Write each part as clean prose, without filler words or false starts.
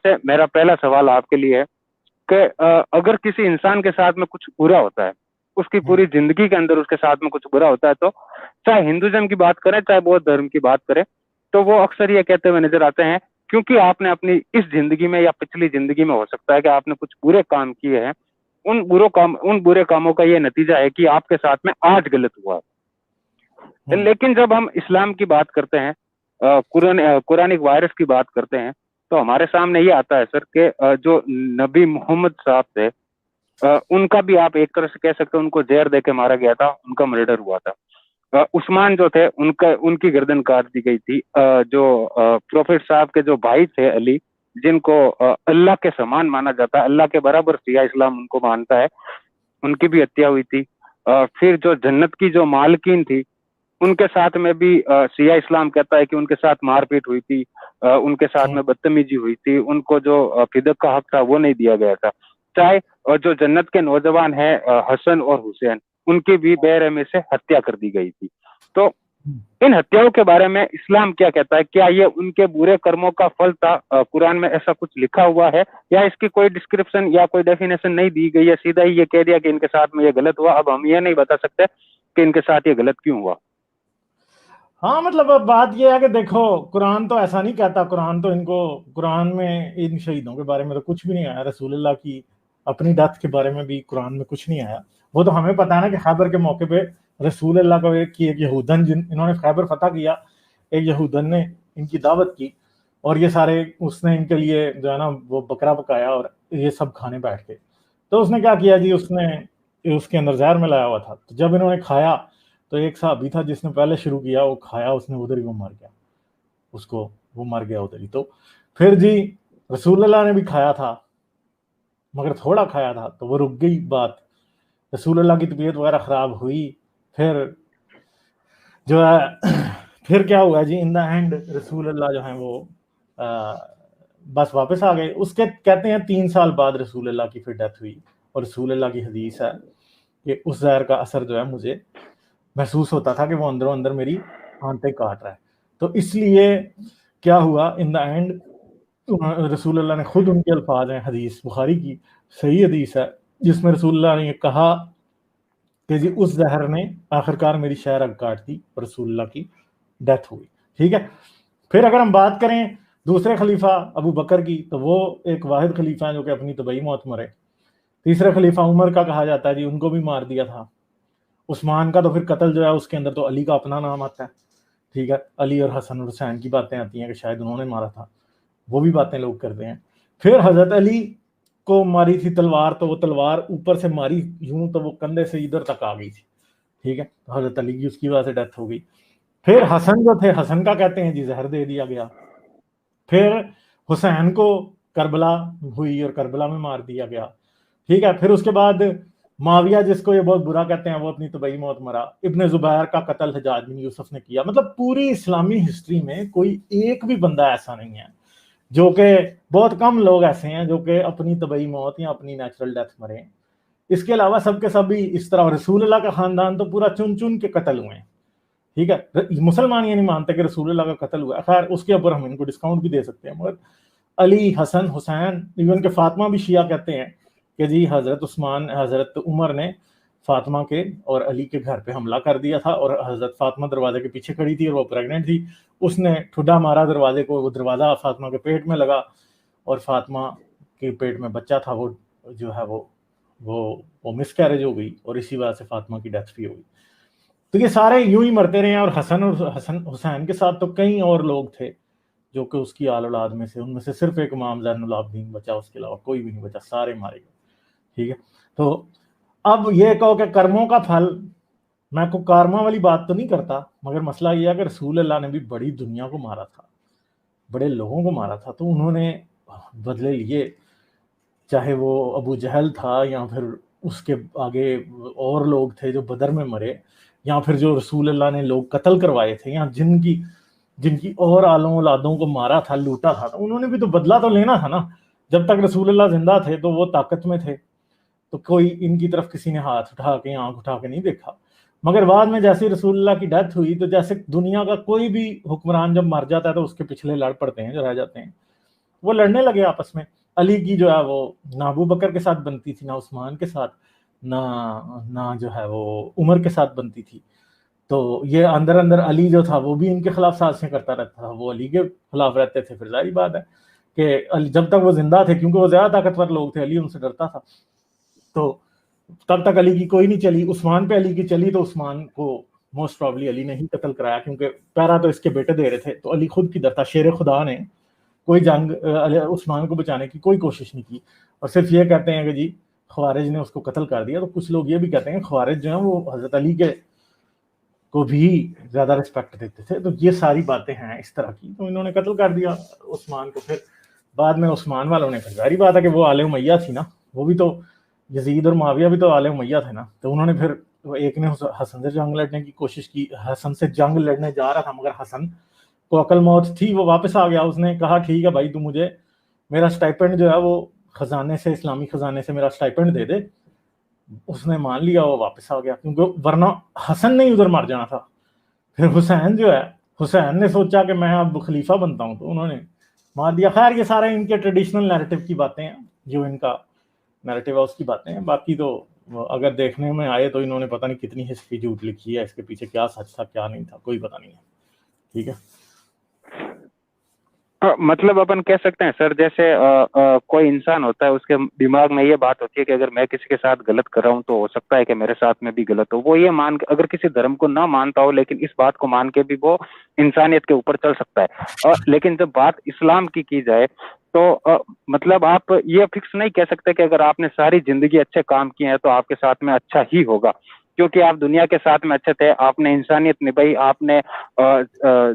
سے میرا پہلا سوال آپ کے لیے ہے کہ اگر کسی انسان کے ساتھ میں کچھ برا ہوتا ہے، اس کی پوری زندگی کے اندر اس کے ساتھ میں کچھ برا ہوتا ہے، تو چاہے ہندوازم کی بات کریں چاہے بودھ دھرم کی بات کریں، تو وہ اکثر یہ کہتے ہوئے نظر آتے ہیں کیونکہ آپ نے اپنی اس زندگی میں یا پچھلی زندگی میں ہو سکتا ہے کہ آپ نے کچھ برے کام کیے ہیں، ان برے کاموں کا یہ نتیجہ ہے کہ آپ کے ساتھ میں آج غلط ہوا ہے۔ لیکن جب ہم اسلام کی بات کرتے ہیں، قرآنک وائرس کی بات کرتے ہیں، تو ہمارے سامنے یہ آتا ہے سر کہ جو نبی محمد صاحب تھے، ان کا بھی آپ ایک طرح سے کہہ سکتے ہیں ان کو زہر دے کے مارا گیا تھا، ان کا مرڈر ہوا تھا۔ عثمان جو تھے ان کی گردن کاٹ دی گئی تھی۔ جو پروفیٹ صاحب کے جو بھائی تھے علی، جن کو اللہ کے سامان مانا جاتا ہے، اللہ کے برابر سیاہ اسلام ان کو مانتا ہے، ان کی بھی ہتیا ہوئی تھی۔ پھر جو جنت کی جو مالکین تھی، ان کے ساتھ میں بھی سیاہ اسلام کہتا ہے کہ ان کے ساتھ مار پیٹ ہوئی تھی، ان کے ساتھ میں بدتمیزی ہوئی تھی، ان کو جو فدق کا حق تھا وہ نہیں دیا گیا تھا۔ چاہے اور جو جنت کے نوجوان ہیں حسن اور حسین، ان کی بھی بے رحمی سے ہتیا کر دی گئی تھی۔ تو ان ہتیاؤں کے بارے میں اسلام کیا کہتا ہے؟ کیا یہ ان کے برے کرموں کا پھل تھا؟ قرآن میں ایسا کچھ لکھا ہوا ہے یا اس کی کوئی ڈسکرپشن یا کوئی ڈیفینیشن نہیں دی گئی ہے، سیدھا ہی یہ کہہ دیا کہ ان کے ساتھ میں یہ غلط ہوا؟ اب ہم یہ نہیں بتا سکتے کہ ان کے ساتھ یہ غلط کیوں ہوا۔ ہاں مطلب اب بات یہ ہے کہ دیکھو قرآن تو ایسا نہیں کہتا، قرآن میں ان شہیدوں کے بارے میں تو کچھ بھی نہیں آیا، رسول اللہ کی اپنی ڈیتھ کے بارے میں بھی قرآن میں کچھ نہیں آیا۔ وہ تو ہمیں پتا ہے نا کہ خیبر کے موقع پہ رسول اللہ کو ایک یہودن انہوں نے خیبر فتح کیا، ایک یہودن نے ان کی دعوت کی اور یہ سارے اس نے ان کے لیے جو ہے نا وہ بکرا پکایا اور یہ سب کھانے بیٹھ کے، تو اس نے کیا کیا جی، اس نے اس کے اندر زہر ملایا ہوا تھا۔ تو جب انہوں نے کھایا تو ایک صحابی تھا جس نے پہلے شروع کیا، وہ کھایا، اس نے ادھر ہی وہ مر گیا، وہ مر گیا ادھر ہی۔ تو پھر جی رسول اللہ نے بھی کھایا تھا مگر تھوڑا کھایا تھا، تو وہ رک گئی بات، رسول اللہ کی طبیعت وغیرہ خراب ہوئی۔ پھر جو ہے پھر کیا ہوا جی، ان دا اینڈ رسول اللہ جو ہیں وہ بس واپس آ گئے۔ اس کے کہتے ہیں 3 سال بعد رسول اللہ کی پھر ڈیتھ ہوئی، اور رسول اللہ کی حدیث ہے کہ اس زہر کا اثر جو ہے مجھے محسوس ہوتا تھا کہ وہ اندروں اندر میری آنتیں کاٹ رہا ہے۔ تو اس لیے کیا ہوا، ان دا اینڈ رسول اللہ نے خود، ان کے الفاظ ہیں، حدیث بخاری کی صحیح حدیث ہے جس میں رسول اللہ نے یہ کہا کہ جی اس زہر نے آخرکار میری شہ رگ کاٹ دی اور رسول اللہ کی ڈیتھ ہوئی۔ ٹھیک ہے، پھر اگر ہم بات کریں دوسرے خلیفہ ابو بکر کی، تو وہ ایک واحد خلیفہ ہیں جو کہ اپنی طبعی موت مرے۔ تیسرے خلیفہ عمر کا کہا جاتا ہے جی، ان کو بھی مار دیا تھا۔ عثمان کا تو پھر قتل جو ہے اس کے اندر تو علی کا اپنا نام آتا ہے، ٹھیک ہے، علی اور حسن اور حسین کی باتیں آتی ہیں کہ شاید انہوں نے مارا تھا، وہ بھی باتیں لوگ کرتے ہیں۔ پھر حضرت علی کو ماری تھی تلوار، تو وہ تلوار اوپر سے ماری یوں تو وہ کندھے سے ادھر تک آ گئی تھی، ٹھیک ہے، تو حضرت علی کی اس کی وجہ سے ڈیتھ ہو گئی۔ پھر حسن جو تھے، حسن کا کہتے ہیں جی زہر دے دیا گیا۔ پھر حسین کو کربلا ہوئی اور کربلا میں مار دیا گیا، ٹھیک ہے۔ پھر اس کے بعد معاویہ جس کو یہ بہت برا کہتے ہیں، وہ اپنی طبعی موت مرا۔ ابن زبیر کا قتل حجاج بن یوسف نے کیا۔ مطلب پوری اسلامی ہسٹری میں کوئی ایک بھی بندہ ایسا نہیں ہے، جو کہ بہت کم لوگ ایسے ہیں جو کہ اپنی طبعی موت یا اپنی نیچرل ڈیتھ مرے۔ اس کے علاوہ سب کے سب ہی اس طرح، رسول اللہ کا خاندان تو پورا چن چن کے قتل ہوئے ہیں، ٹھیک ہے۔ مسلمان یہ نہیں مانتے کہ رسول اللہ کا قتل ہوا ہے، خیر اس کے اوپر ہم ان کو ڈسکاؤنٹ بھی دے سکتے ہیں، مگر علی، حسن، حسین، ایون کہ فاطمہ بھی شیعہ کہتے ہیں کہ جی حضرت عمر نے فاطمہ کے اور علی کے گھر پہ حملہ کر دیا تھا، اور حضرت فاطمہ دروازے کے پیچھے کھڑی تھی اور وہ پریگننٹ تھی، اس نے ٹھڈا مارا دروازے کو، وہ دروازہ فاطمہ کے پیٹ میں لگا اور فاطمہ کے پیٹ میں بچہ تھا، وہ جو ہے وہ مس کیریج ہو گئی، اور اسی وجہ سے فاطمہ کی ڈیتھ بھی ہو گئی۔ تو یہ سارے یوں ہی مرتے رہے ہیں، اور حسن حسین کے ساتھ تو کئی اور لوگ تھے جو کہ اس کی آل اولاد میں سے، ان میں سے صرف ایک امام زین العابدین بچا، اس کے علاوہ کوئی بھی نہیں بچا، سارے مارے گئے، ٹھیک ہے۔ تو اب یہ کہو کہ کرموں کا پھل، میں کو کارما والی بات تو نہیں کرتا، مگر مسئلہ یہ ہے کہ رسول اللہ نے بھی بڑی دنیا کو مارا تھا، بڑے لوگوں کو مارا تھا، تو انہوں نے بدلے لیے، چاہے وہ ابو جہل تھا، یا پھر اس کے آگے اور لوگ تھے جو بدر میں مرے، یا پھر جو رسول اللہ نے لوگ قتل کروائے تھے، یا جن کی اور آلوں اولادوں کو مارا تھا، لوٹا تھا، تو انہوں نے بھی تو بدلہ تو لینا تھا نا۔ جب تک رسول اللہ زندہ تھے تو وہ طاقت میں تھے، تو کوئی ان کی طرف کسی نے ہاتھ اٹھا کے، آنکھ اٹھا کے نہیں دیکھا۔ مگر بعد میں جیسے رسول اللہ کی ڈیتھ ہوئی، تو جیسے دنیا کا کوئی بھی حکمران جب مر جاتا ہے تو اس کے پچھلے لڑ پڑتے ہیں جو رہ جاتے ہیں، وہ لڑنے لگے آپس میں. علی کی جو ہے وہ نہ ابو بکر کے ساتھ بنتی تھی، نہ عثمان کے ساتھ، نہ جو ہے وہ عمر کے ساتھ بنتی تھی. تو یہ اندر اندر علی جو تھا وہ بھی ان کے خلاف سازشیں کرتا رہتا تھا، وہ علی کے خلاف رہتے تھے. پھر ظاہری بات ہے کہ جب تک وہ زندہ تھے، کیونکہ وہ زیادہ طاقتور لوگ تھے، علی ان سے ڈرتا تھا، تو تب تک علی کی کوئی نہیں چلی. عثمان پہ علی کی چلی تو عثمان کو موسٹ پرابلی علی نے ہی قتل کرایا، کیونکہ پہرا تو اس کے بیٹے دے رہے تھے. تو علی خود کی ڈرتا، شیر خدا نے کوئی جنگ عثمان کو بچانے کی کوئی کوشش نہیں کی، اور صرف یہ کہتے ہیں کہ جی خوارج نے اس کو قتل کر دیا. تو کچھ لوگ یہ بھی کہتے ہیں کہ خوارج جو ہیں وہ حضرت علی کے کو بھی زیادہ رسپیکٹ دیتے تھے. تو یہ ساری باتیں ہیں اس طرح کی. تو انہوں نے قتل کر دیا عثمان کو. پھر بعد میں عثمان والوں نے، پھر ظاہری بات ہے کہ وہ آل امیہ تھی نا، وہ بھی تو یزید اور معاویہ بھی تو آل امیہ تھے نا. تو انہوں نے پھر ایک نے حسن سے جنگ لڑنے کی کوشش کی، حسن سے جنگ لڑنے جا رہا تھا، مگر حسن کو عقل موت تھی، وہ واپس آ گیا. اس نے کہا ٹھیک ہے بھائی، تو مجھے میرا سٹائپنڈ جو ہے وہ خزانے سے، اسلامی خزانے سے میرا سٹائپنڈ دے دے. اس نے مان لیا، وہ واپس آ گیا، کیونکہ ورنہ حسن نے ہی ادھر مر جانا تھا. پھر حسین جو ہے، حسین نے سوچا کہ میں اب خلیفہ بنتا ہوں، تو انہوں نے مار دیا. خیر یہ سارے ان کے ٹریڈیشنل نیریٹو کی باتیں ہیں، جو ان کا نیریٹو ہے اس کی باتیں ہیں. باقی تو اگر دیکھنے میں آئے تو انہوں نے پتہ نہیں کتنی ہسٹری جھوٹ لکھی ہے، اس کے پیچھے کیا سچ تھا کیا نہیں تھا کوئی پتہ نہیں ہے. ٹھیک ہے، مطلب اپن کہہ سکتے ہیں سر، جیسے کوئی انسان ہوتا ہے، اس کے دماغ میں یہ بات ہوتی ہے کہ اگر میں کسی کے ساتھ غلط کر رہا ہوں تو ہو سکتا ہے کہ میرے ساتھ میں بھی غلط ہو. وہ یہ مان کے، اگر کسی دھرم کو نہ مانتا ہو لیکن اس بات کو مان کے بھی وہ انسانیت کے اوپر چل سکتا ہے. لیکن جب بات اسلام کی جائے تو مطلب آپ یہ فکس نہیں کہہ سکتے کہ اگر آپ نے ساری زندگی اچھے کام کیے ہیں تو آپ کے ساتھ میں اچھا ہی ہوگا، کیونکہ آپ دنیا کے ساتھ میں اچھے تھے، آپ نے انسانیت نبھائی، آپ نے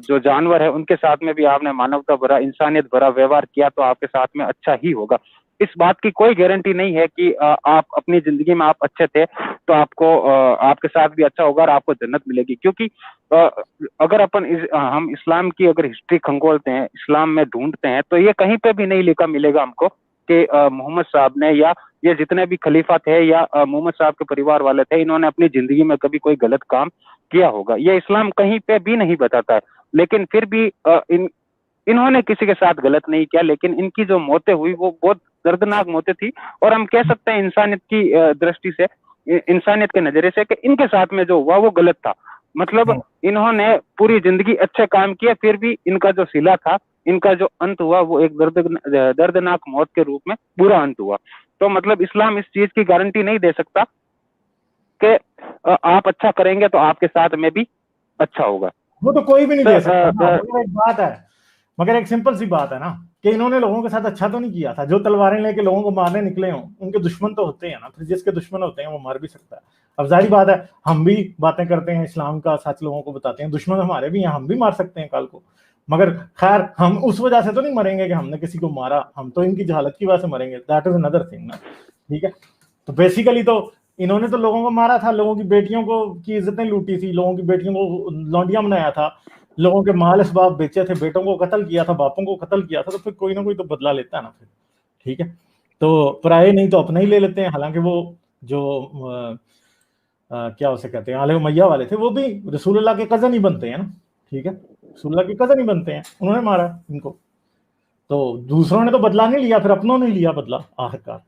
جو جانور ہے ان کے ساتھ میں بھی آپ نے مانوتا بھرا، انسانیت بھرا ویوہار کیا، تو آپ کے ساتھ میں اچھا ہی ہوگا. اس بات کی کوئی گارنٹی نہیں ہے کہ آپ اپنی زندگی میں آپ اچھے تھے تو آپ کو آپ کے ساتھ بھی اچھا ہوگا اور آپ کو جنت ملے گی. کیونکہ اگر ہم اسلام کی اگر ہسٹری کھنگولتے ہیں، اسلام میں ڈھونڈتے ہیں، تو یہ کہیں پہ بھی نہیں لکھا ملے گا ہم کو کہ محمد صاحب نے یا یہ جتنے بھی خلیفہ تھے یا محمد صاحب کے پریوار والے تھے، انہوں نے اپنی زندگی میں کبھی کوئی غلط کام کیا ہوگا. یہ اسلام کہیں پہ بھی نہیں بتاتا ہے. لیکن پھر بھی انہوں نے کسی کے ساتھ غلط نہیں کیا، لیکن ان کی جو موتیں ہوئی وہ بہت دردناک موتیں تھی. اور ہم کہہ سکتے ہیں انسانیت کی درسٹی سے، انسانیت کے نظریے سے، کہ ان کے ساتھ میں جو ہوا وہ غلط تھا. مطلب انہوں نے پوری زندگی اچھے کام کیے، پھر بھی ان کا جو صلہ تھا، ان کا جو انت ہوا وہ ایک دردناک موت کے روپ میں برا انت ہوا. تو مطلب اسلام اس چیز کی گارنٹی نہیں دے سکتا کہ آپ اچھا کریں گے تو آپ کے ساتھ میں بھی اچھا ہوگا. وہ تو کوئی بھی نہیں دے سکتا. مگر ایک بات ہے، مگر ایک سمپل سی بات ہے نا، کہ انہوں نے لوگوں کے ساتھ اچھا تو نہیں کیا تھا. جو تلواریں لے کے لوگوں کو مارنے نکلے ہوں، ان کے دشمن تو ہوتے ہیں نا. پھر جس کے دشمن ہوتے ہیں وہ مار بھی سکتا ہے. اب ظاہری بات ہے، ہم بھی باتیں کرتے ہیں اسلام کا سچ لوگوں کو بتاتے ہیں، دشمن ہمارے بھی ہیں، ہم بھی مار سکتے ہیں کل کو. مگر خیر ہم اس وجہ سے تو نہیں مریں گے کہ ہم نے کسی کو مارا، ہم تو ان کی جہالت کی وجہ سے مریں گے. دیٹ از اندر تھنگ نا. ٹھیک ہے، تو بیسیکلی تو انہوں نے تو لوگوں کو مارا تھا، لوگوں کی بیٹیوں کو کی عزتیں لوٹی تھی، لوگوں کی بیٹیوں کو لونڈیاں بنایا تھا، لوگوں کے مال اسباب بیچے تھے، بیٹوں کو قتل کیا تھا، باپوں کو قتل کیا تھا. تو پھر کوئی نہ کوئی تو بدلہ لیتا ہے نا پھر. ٹھیک ہے، تو پرائے نہیں تو اپنے ہی لے لیتے ہیں. حالانکہ وہ جو کیا اسے کہتے ہیں آل امیہ والے تھے، وہ بھی رسول اللہ کے کزن ہی بنتے ہیں نا. ٹھیک ہے، رسول اللہ کے کزن ہی بنتے ہیں. انہوں نے مارا ان کو، تو دوسروں نے تو بدلہ نہیں لیا، پھر اپنوں نے لیا بدلہ آخر کار.